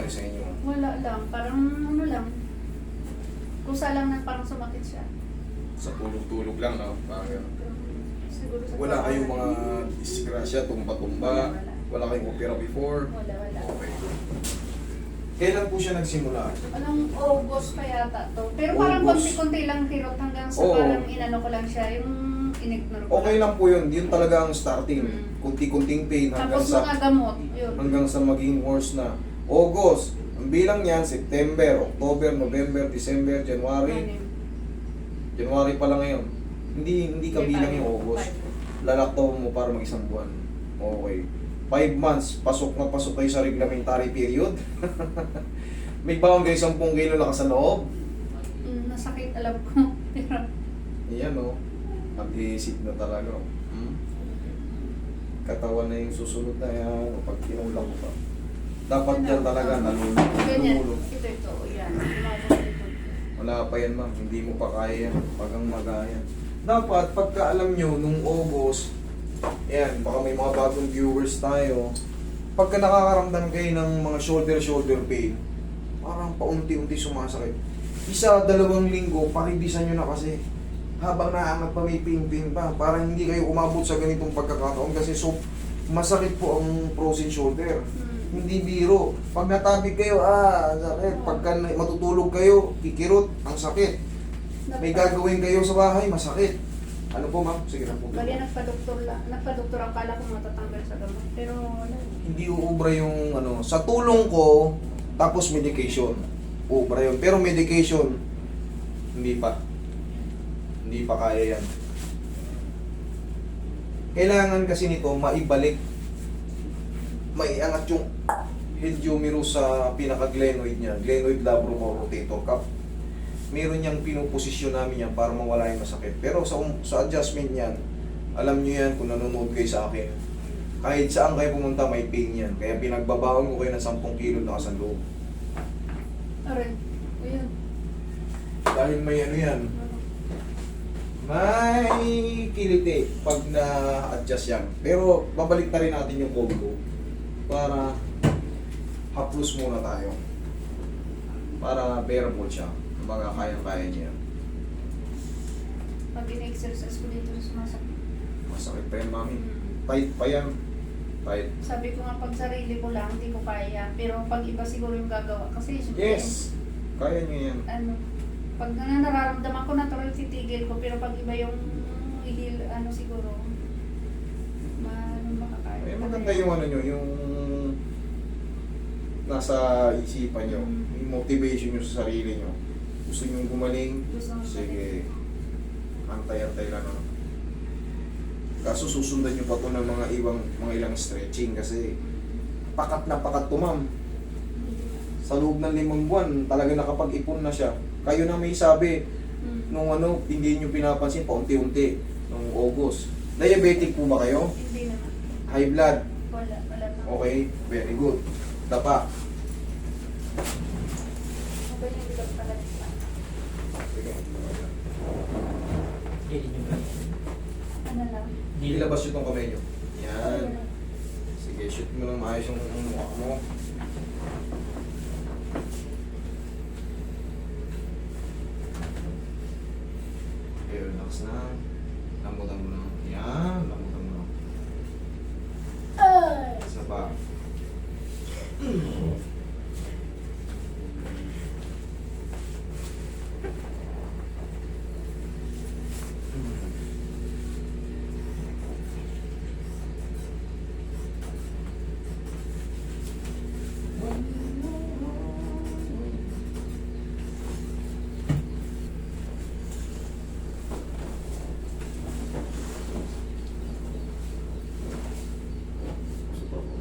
nangyari sa inyo? Wala lang. Parang ano lang. Kusa lang na parang sumakit siya. Sa tulog-tulog lang, no? Parang yun. Siguro sa Wala kayong mga disgrasya, tumba-tumba? Wala. Wala kayong opera before? Wala. Okay. Kailan po siya nagsimula? Anong August pa yata to. Pero parang August. konti-konti lang kirot hanggang sa Oo. parang inano ko lang siya. Yung inignore ko Okay lang po yun. Yun talaga ang starting. Kunti-kunting pain hanggang Tapos sa mga gamot. Yun. maging worse na. August. Ang bilang niyan, September, October, November, December, January. Anim. January pa lang ngayon. Hindi kabilang yung August. Lalaktaw mo para mag-isang buwan. Okay. 5 months, pasok na pasok kayo sa reglementary period. May bawang kayo 10 kilo na sa loob. Nasakit alam ko. Pero Ayan o. Mag-iisip na talaga. Katawan na yung susunod na yan. Pag kinulang mo pa. Dapat yan talaga ganyan. nalulog. Ito. Yan. Lumabas ito. Wala pa yan ma'am. Hindi mo pa kaya yan. Pag ang magayan. Dapat pagka alam nyo nung August, yan, baka may mga bagong viewers tayo. Pagka nakakaramdam kayo ng mga shoulder pain, parang paunti-unti sumasakit. 1-2 linggo, pakibisan nyo na kasi. Habang naangat pa may pain pa, parang hindi kayo umabot sa ganitong pagkakataon kasi so masakit po ang frozen shoulder. Hindi biro. Pag natabig kayo, sakit. Pagka matutulog kayo, kikirot, ang sakit. May gagawin kayo sa bahay, masakit. Ano po ma'am? Sige na po. Bali, nagpa-doktor lang. Nagpa-doktor akala ko matatanggal sa gamot. Pero wala. Hindi uubra yung ano, sa tulong ko, tapos medication. Uubra yun. Pero medication, hindi pa. Hindi pa kaya yan. Kailangan kasi nito maibalik. Maiangat yung head humerus sa pinaka-glenoid niya. Glenoid labrum rotator cuff. Meron niyang pinuposisyon namin yan para mawala yung masakit. Pero sa adjustment niyan, alam niyo yan kung nanonood kayo sa akin. Kahit saan kayo pumunta, may pain yan. Kaya pinagbabaon ko kayo ng 10 kilo na kasanloob. Aray. Ayun. Dahil may ano yan, may kiliti pag na-adjust yan. Pero babalik na rin natin yung combo para haplos muna tayo. Para bearable siya. Mga kayang-kaya niya. Pag in-exercise ko dito, sumasakit. Masakit pa yan, mami. Tight pa yan. Tight. Sabi ko nga, pag sarili ko lang, hindi ko kaya. Pero pag iba siguro yung gagawa. Kasi Yes! Kaya niya yan. ano, pag nararamdaman ko, natural titigil ko. Pero pag iba yung siguro, makakaya. Eh, maganda yung ano nyo, yung nasa isipan nyo, yung motivation nyo sa sarili nyo. Gusto nyo gumaling, Gusto ko sige, antay-antay lang. No? Kaso susundan nyo pa to ng mga ilang stretching kasi pakat na pakat to ma'am. Sa loob ng 5 buwan, talaga nakapag-ipon na siya. Kayo na may sabi, nung hindi nyo pinapansin, paunti-unti, nung August. Diabetic po ba kayo? Hindi naman. High blood? Wala na. Okay, very good. Dapa. Okay, hindi ko talaga. Sige. Ano lang. Ilabas nyo itong kamay nyo. Yan. Sige, shoot mo ng maayos yung mukha mo. Okay, relax na. Lambutan mo na. Yan, lambutan mo na. Isa pa.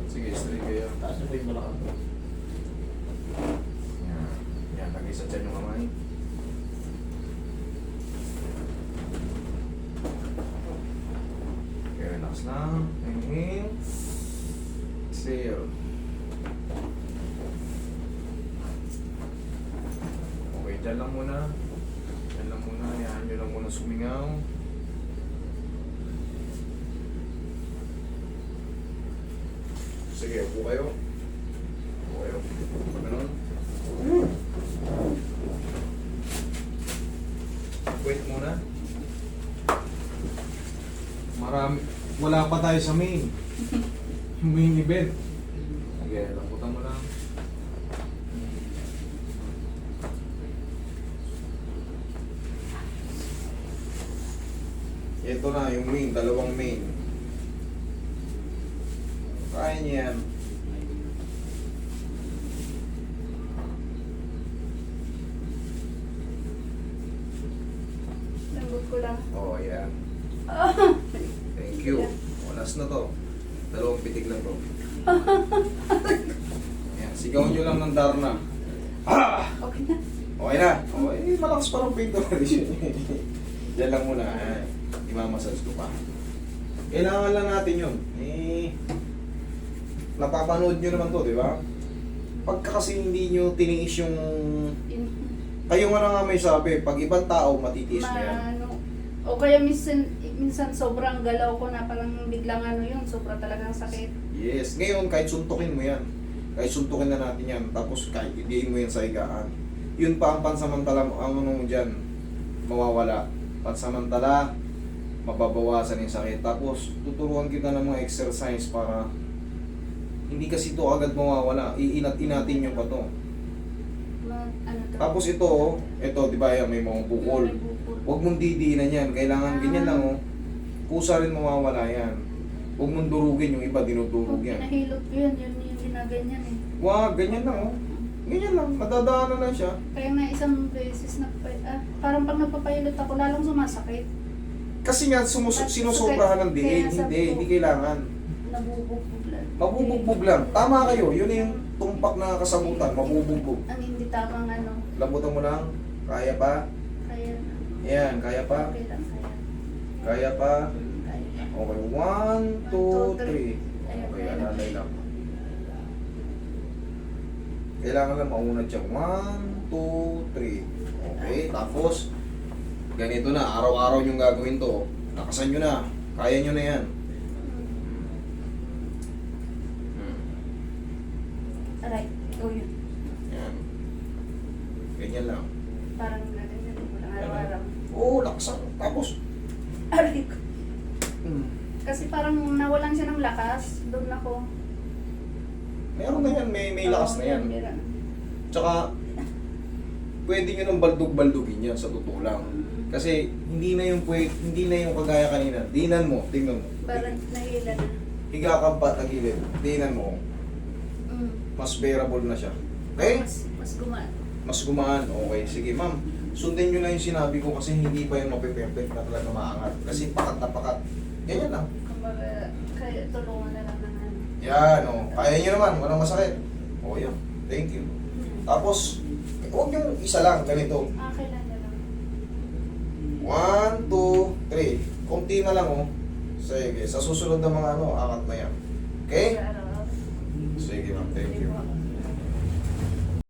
Sige, straight kayo. Taas na po yung balakang ko. Yan. Yan, lagay sa tiyan yung kamay. Okay, relax lang. Inhale. Exhale. Okay, dyan lang muna. Dyan lang muna. Yan, nyo lang muna sumingaw. Sige, upo kayo. Upo kayo. Pag ganun. pa tayo sa main. Main event. Okay, lambutan mo lang. Ito na yung main, dalawang main. Kaya niya yan. Lambot ko lang. Oh, yan. Thank you. Onas na to. Dalawang pitik lang to. Yan, sigaw nyo lang ng Darna. Ah! Okay na. Okay na. Okay, malakas pa ng pain to. Diyan lang muna. Imamasage ko pa. Kailangan lang natin yun. Napapanood nyo naman to, di ba? Pagka kasi hindi nyo tiniis yung... Kayo nga na nga may sabi, pag ibang tao, matitiis na yan. O kaya minsan sobrang galaw ko na parang biglang ano yun, sobra talagang sakit. Yes. Ngayon, kahit suntukin mo yan. Kahit suntukin na natin yan. Tapos kahit idiin mo yan sa higaan. Yun pa ang pansamantala mo, ang ano mo dyan, mawawala. Pansamantala, mababawasan yung sakit. Tapos, tuturuan kita ng mga exercise para hindi kasi ito agad mawawala. Iinat-inatin nyo pa to. Ano to? Tapos ito, di ba yan, may mga bukol. May bukol. Huwag mong didiinan yan. Kailangan ganyan lang, oh. Kusa rin mawawala yan. Huwag mong durugin yung iba, dinudurog Kung yan. pinahilot ko yan, yun yung ginaganyan eh. Wag, ganyan lang, oh. Ganyan lang, madadaanan lang siya. Kaya nga isang beses na, parang pag nagpapahilot ako, lalong sumasakit. Kasi nga, sinusobrahan ng diin. Kaya sabi ko, Hindi kailangan. Nabubugbog lang. Mabubugbog lang. Tama kayo, yun yung tumpak na kasabutan, mabubugbog. Ang hindi tamang ano, Lambutan mo lang, kaya pa. kaya na. Yan, kaya pa. Okay lang, kaya. Kaya pa. Kaya pa. Okay, 1, 2, 3. Okay, alalay lang. Kailangan lang maunad siya. 1, 2, 3. Okay, tapos, ganito na, araw-araw yung gagawin to. Nakasan nyo na. Kaya nyo na yan. Aray, go yun. Yan. Ganyan lang. Parang ganyan ko lang araw-araw. Oo, lakasan. Tapos, Aray ko. hmm. Kasi parang nawalan siya ng lakas. Doon ako. Meron na yan, may lakas na yan. Meron. Tsaka, pwede nyo nang baldog-baldugin yan sa totoo lang. Kasi, hindi na yung kagaya kanina. Dinan mo, tingnan mo. Parang nahila na. Higa ka pa tagilid. Dinan mo. Mm. Mas bearable na siya. Okay? Mas gumaan. Mas gumaan. Okay, sige ma'am. Sundin nyo na yung sinabi ko kasi hindi pa yung mape-perfect na talaga maangat. Kasi pakat na pakat. Ganyan lang. Kumbaga, kaya tulungan na lang ng ano. Yan, o. Kaya nyo naman. Walang masakit. O, yan. Thank you. Tapos, huwag yung isa lang. Ganito. Kailan na lang. 1, 2, 3. Kunti na lang, o. Sige. Sa susunod na mga ano, angat na yan. Okay? Araw-araw. Sige ma'am. Thank you.